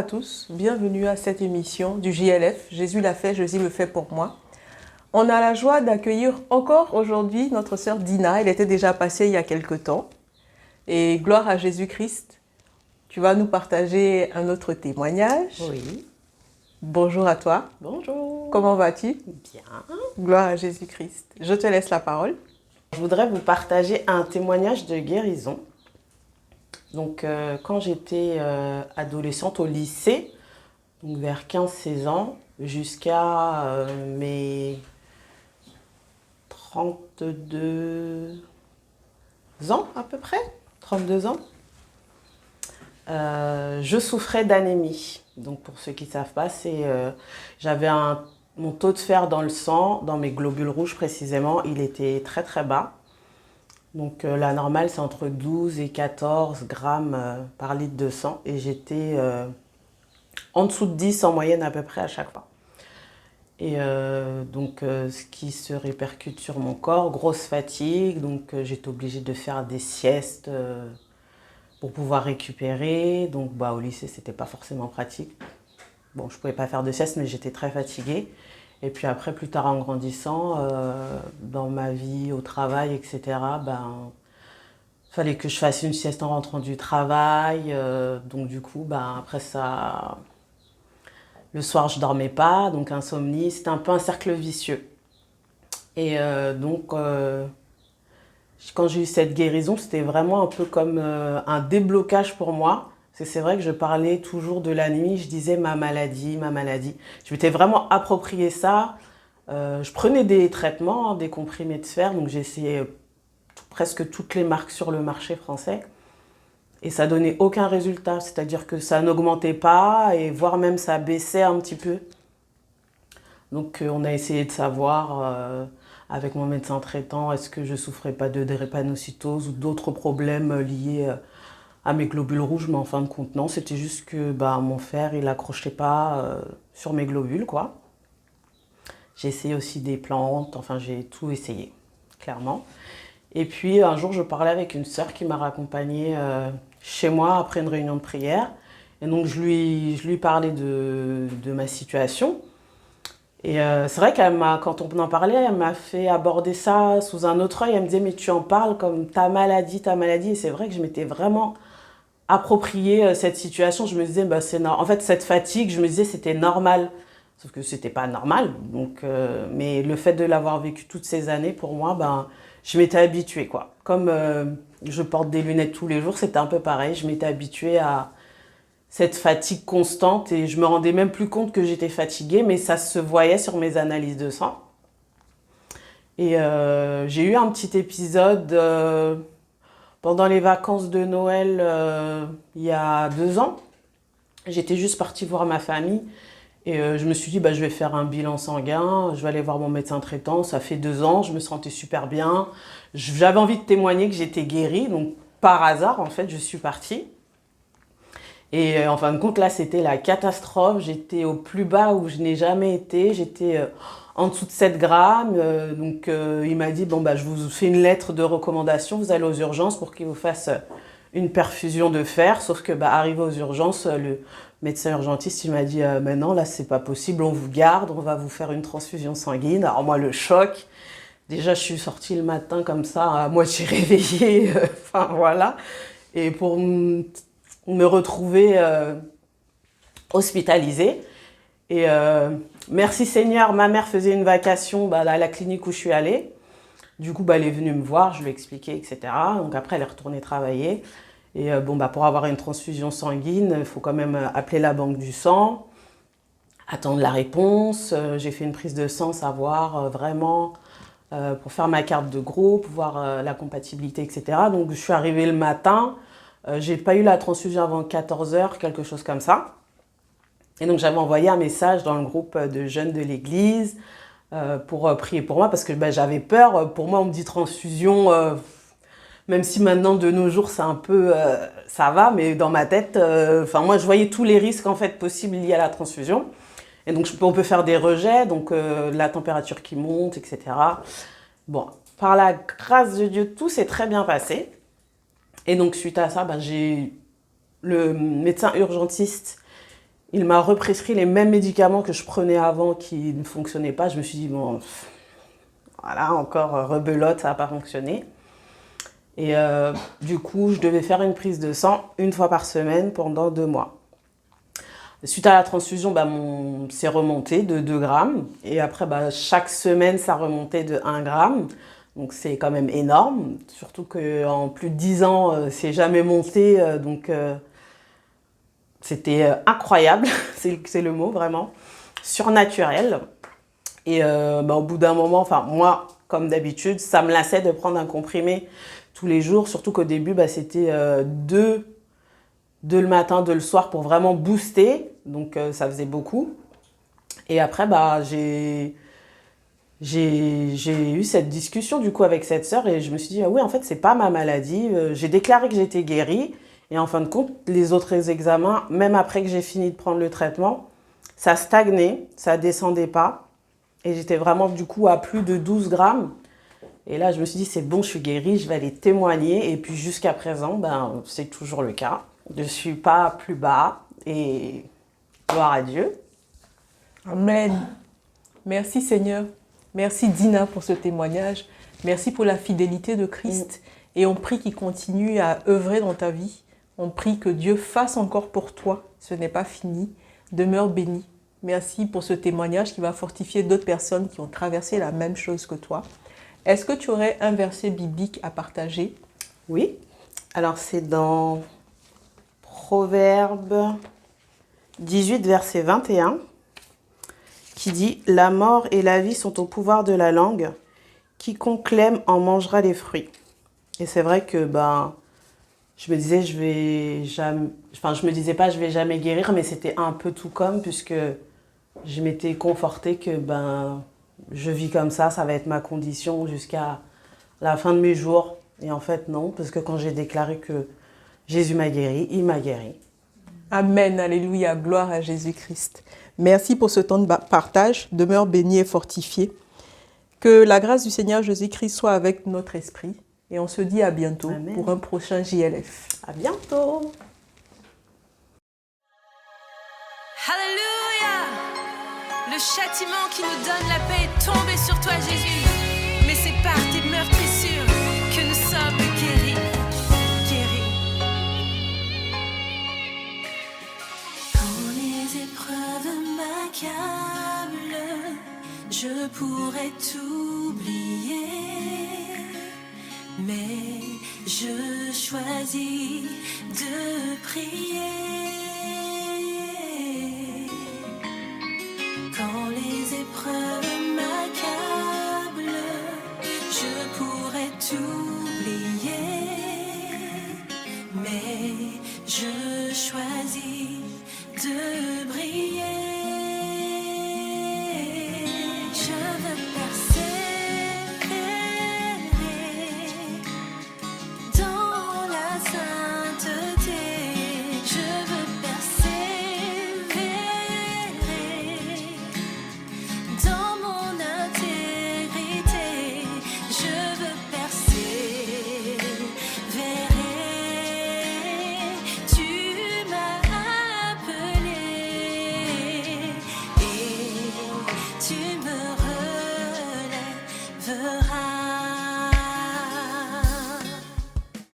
tous, bienvenue à cette émission du JLF, Jésus l'a fait, Jésus le fait pour moi. On a la joie d'accueillir encore aujourd'hui notre sœur Dina, elle était déjà passée il y a quelque temps. Et gloire à Jésus-Christ, tu vas nous partager un autre témoignage. Oui. Bonjour à toi. Bonjour. Comment vas-tu? Bien. Gloire à Jésus-Christ. Je te laisse la parole. Je voudrais vous partager un témoignage de guérison. Donc, quand j'étais adolescente au lycée, donc vers 15-16 ans, jusqu'à mes 32 ans à peu près, 32 ans, je souffrais d'anémie. Donc, pour ceux qui ne savent pas, j'avais mon taux de fer dans le sang, dans mes globules rouges précisément, il était très très bas. Donc la normale, c'est entre 12 et 14 grammes par litre de sang. Et j'étais en dessous de 10 en moyenne à peu près à chaque fois. Et ce qui se répercute sur mon corps, grosse fatigue. Donc j'étais obligée de faire des siestes pour pouvoir récupérer. Donc au lycée, c'était pas forcément pratique. Bon, je pouvais pas faire de sieste, mais j'étais très fatiguée. Et puis après, plus tard en grandissant, dans ma vie, au travail, etc., fallait que je fasse une sieste en rentrant du travail. Donc du coup, après ça, le soir, je dormais pas, donc insomnie. C'était un peu un cercle vicieux. Et quand j'ai eu cette guérison, c'était vraiment un peu comme un déblocage pour moi. C'est vrai que je parlais toujours de l'anémie, je disais ma maladie, ma maladie. Je m'étais vraiment approprié ça. Je prenais des traitements, des comprimés de fer, donc j'ai essayé presque toutes les marques sur le marché français. Et ça donnait aucun résultat, c'est-à-dire que ça n'augmentait pas, et voire même ça baissait un petit peu. Donc on a essayé de savoir avec mon médecin traitant, est-ce que je souffrais pas de drépanocytose ou d'autres problèmes liés à mes globules rouges, mais en fin de compte, non. C'était juste que mon fer, il accrochait pas sur mes globules, quoi. J'ai essayé aussi des plantes, enfin, j'ai tout essayé, clairement. Et puis, un jour, je parlais avec une sœur qui m'a raccompagnée chez moi après une réunion de prière. Et donc, je lui parlais de ma situation. Et c'est vrai quand on en parlait, elle m'a fait aborder ça sous un autre œil. Elle me disait, mais tu en parles comme ta maladie, ta maladie. Et c'est vrai que je m'étais vraiment approprié cette situation. Je me disais, en fait, cette fatigue, je me disais, c'était normal. Sauf que c'était pas normal. Donc, mais le fait de l'avoir vécu toutes ces années, pour moi, je m'étais habituée, quoi. Comme je porte des lunettes tous les jours, c'était un peu pareil. Je m'étais habituée à cette fatigue constante et je me rendais même plus compte que j'étais fatiguée, mais ça se voyait sur mes analyses de sang. Et j'ai eu un petit épisode pendant les vacances de Noël il y a 2 ans. J'étais juste partie voir ma famille et je me suis dit je vais faire un bilan sanguin, je vais aller voir mon médecin traitant. Ça fait 2 ans, je me sentais super bien. J'avais envie de témoigner que j'étais guérie, donc par hasard en fait je suis partie. Et en fin de compte, là, c'était la catastrophe. J'étais au plus bas où je n'ai jamais été. J'étais en dessous de 7 grammes. Il m'a dit, je vous fais une lettre de recommandation. Vous allez aux urgences pour qu'il vous fasse une perfusion de fer. Sauf que, arrivé aux urgences, le médecin urgentiste, il m'a dit, mais non, là, c'est pas possible. On vous garde. On va vous faire une transfusion sanguine. Alors moi, le choc. Déjà, je suis sortie le matin comme ça, à moitié réveillée. Enfin, voilà. Et pour me retrouver hospitalisée. Et merci Seigneur, ma mère faisait une vacation à la clinique où je suis allée. Du coup, elle est venue me voir, je lui ai expliqué, etc. Donc après, elle est retournée travailler. Et pour avoir une transfusion sanguine, il faut quand même appeler la banque du sang, attendre la réponse. J'ai fait une prise de sang, savoir vraiment pour faire ma carte de groupe, voir la compatibilité, etc. Donc je suis arrivée le matin. J'ai pas eu la transfusion avant 14 h, quelque chose comme ça. Et donc j'avais envoyé un message dans le groupe de jeunes de l'église pour prier pour moi parce que j'avais peur. Pour moi, on me dit transfusion, même si maintenant de nos jours c'est un peu ça va, mais dans ma tête, moi je voyais tous les risques en fait possibles liés à la transfusion. Et donc on peut faire des rejets, donc la température qui monte, etc. Bon, par la grâce de Dieu, tout s'est très bien passé. Et donc, suite à ça, j'ai le médecin urgentiste Il m'a represcrit les mêmes médicaments que je prenais avant qui ne fonctionnaient pas. Je me suis dit, bon, voilà, encore rebelote, ça n'a pas fonctionné. Et du coup, je devais faire une prise de sang 1 fois par semaine pendant 2 mois. Suite à la transfusion, c'est remonté de 2 grammes. Et après, chaque semaine, ça remontait de 1 gramme. Donc c'est quand même énorme. Surtout qu'en plus de 10 ans, c'est jamais monté. C'était incroyable, c'est le mot vraiment. Surnaturel. Et au bout d'un moment, moi, comme d'habitude, ça me lassait de prendre un comprimé tous les jours. Surtout qu'au début, c'était 2 le matin, 2 le soir pour vraiment booster. Donc ça faisait beaucoup. Et après, j'ai eu cette discussion du coup avec cette sœur et je me suis dit, ah oui, en fait, c'est pas ma maladie. J'ai déclaré que j'étais guérie. Et en fin de compte, les autres examens, même après que j'ai fini de prendre le traitement, ça stagnait, ça descendait pas. Et j'étais vraiment du coup à plus de 12 grammes. Et là, je me suis dit, c'est bon, je suis guérie, je vais aller témoigner. Et puis jusqu'à présent, c'est toujours le cas. Je ne suis pas plus bas et gloire à Dieu. Amen. Merci Seigneur. Merci Dina pour ce témoignage. Merci pour la fidélité de Christ. Et on prie qu'il continue à œuvrer dans ta vie. On prie que Dieu fasse encore pour toi. Ce n'est pas fini. Demeure béni. Merci pour ce témoignage qui va fortifier d'autres personnes qui ont traversé la même chose que toi. Est-ce que tu aurais un verset biblique à partager? Oui. Alors c'est dans Proverbe 18, verset 21, qui dit « La mort et la vie sont au pouvoir de la langue. Quiconque l'aime en mangera les fruits. » Et c'est vrai que je me disais, je me disais pas je vais jamais guérir, mais c'était un peu tout comme, puisque je m'étais confortée que je vis comme ça va être ma condition jusqu'à la fin de mes jours. Et en fait, non, parce que quand j'ai déclaré que Jésus m'a guéri, il m'a guéri. Amen, alléluia, gloire à Jésus-Christ. Merci pour ce temps de partage. Demeure béni et fortifié. Que la grâce du Seigneur Jésus-Christ soit avec notre esprit. Et on se dit à bientôt. Amen. Pour un prochain JLF. À bientôt. Alléluia! Le châtiment qui nous donne la paix est tombé sur toi, Jésus. Mais c'est par tes meurtrissures que nous sommes guéris. Quand les épreuves m'accablent, je pourrais t'oublier. Mais je choisis de prier. Quand les épreuves m'accablent, je pourrais t'oublier. Mais je choisis de briller.